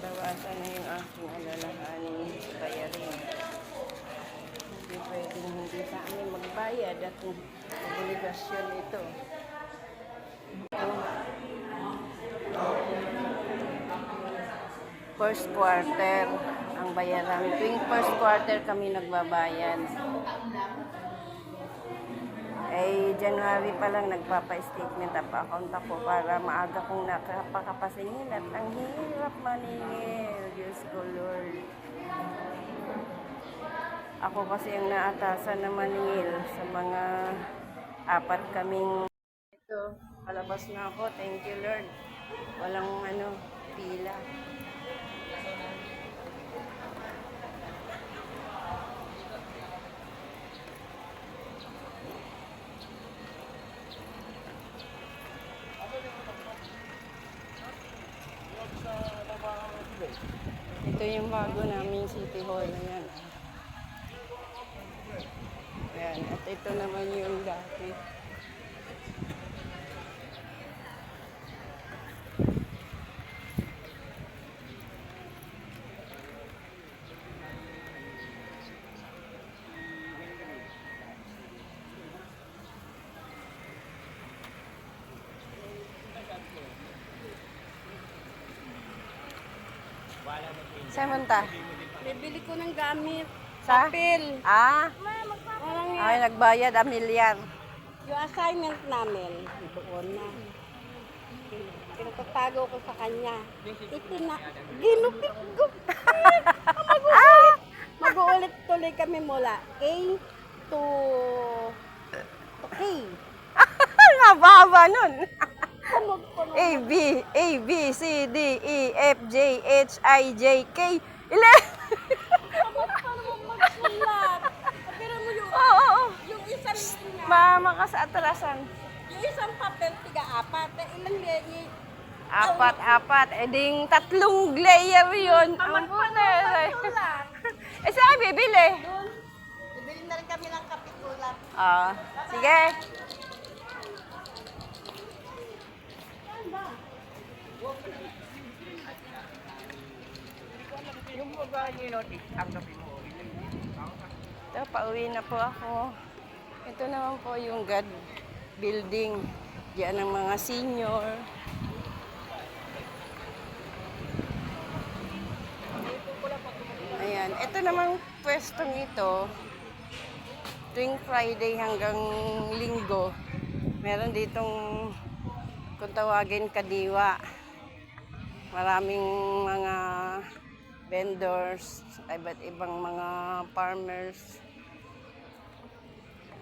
Bawasan na yung aking alalahanin bayarin. Hindi pwedeng hindi sa amin magbayad at obligasyon ito. First quarter ang bayaran. Tuwing first quarter kami nagbabayad. January pa lang nagpapa-statement ang account ako para maaga kong nakapakapasingil at ang hirap maningil. Diyos ko Lord. Ako kasi ang naatasan na maningil sa mga 4 kaming ito. Palabas na ako. Thank you Lord. Walang pila. Ito yung bago naming City Hall. Ayan. Ayan. At ito naman yung dati. Saan punta? Bibili ko ng gamit. Sa? Papel. Ay, nagbayad 1 milyar. Yung assignment namin, doon na. Pinagpatago ko sa kanya. Ito na. Ginupit ko. Mag-uulit tuloy kami mula A to K. Nababa nun. Punog-punog. A, B, C, D, E, F, J, H, I, J, K. Tamad pa naman magsulat. Pero mo yung isang niya. Mama ka sa atrasan. Yung isang papel, 3-4. Ilang lehi. 4. Ding 3 layer yun. Tamad Ang pa puta. naman magsulat. Saan bibili? Doon, bibili na rin kami ng kapitulat. Sige. Yung mga notice ang gabi mo. Ito, pauwi na po ako. Ito naman po yung God building. Diyan ang mga senior. Ayan. Ito namang pwestong ito. Tuwing Friday hanggang Linggo, meron ditong kung tawagin kadiwa. Maraming mga vendors, iba't ibang mga farmers.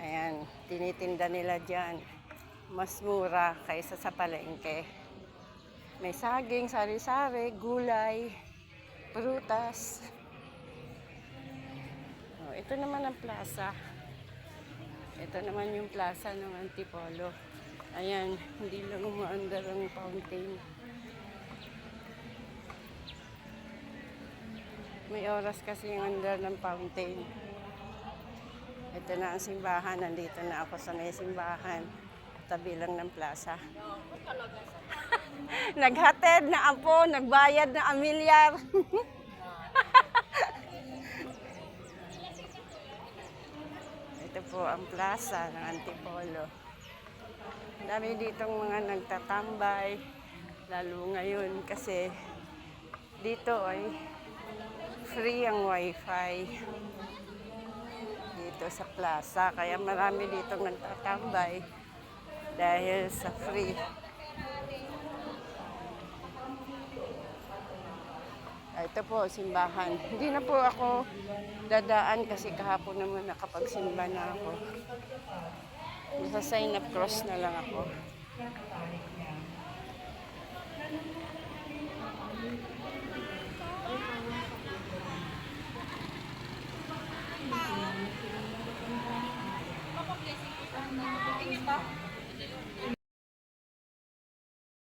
Ayan, tinitinda nila dyan. Mas mura kaysa sa palengke. May saging, sari-sari, gulay, prutas. Ito naman ang plaza. Ito naman yung plaza ng Antipolo. Ayan, hindi lang umaandar ang fountain. May oras kasi yung under ng fountain. Ito na ang simbahan. Nandito na ako sa may simbahan. Tabi lang ng plaza. Naghatid na apo, nagbayad na 1 milyar. Ito po ang plaza ng Antipolo. Dami ditong mga nagtatambay. Lalo ngayon kasi dito ay free ang wifi dito sa plaza. Kaya marami ditong nagtatambay dahil sa free. Ito po, simbahan. Hindi na po ako dadaan kasi kahapon naman nakapagsimba na ako. Sa sign of cross na lang ako.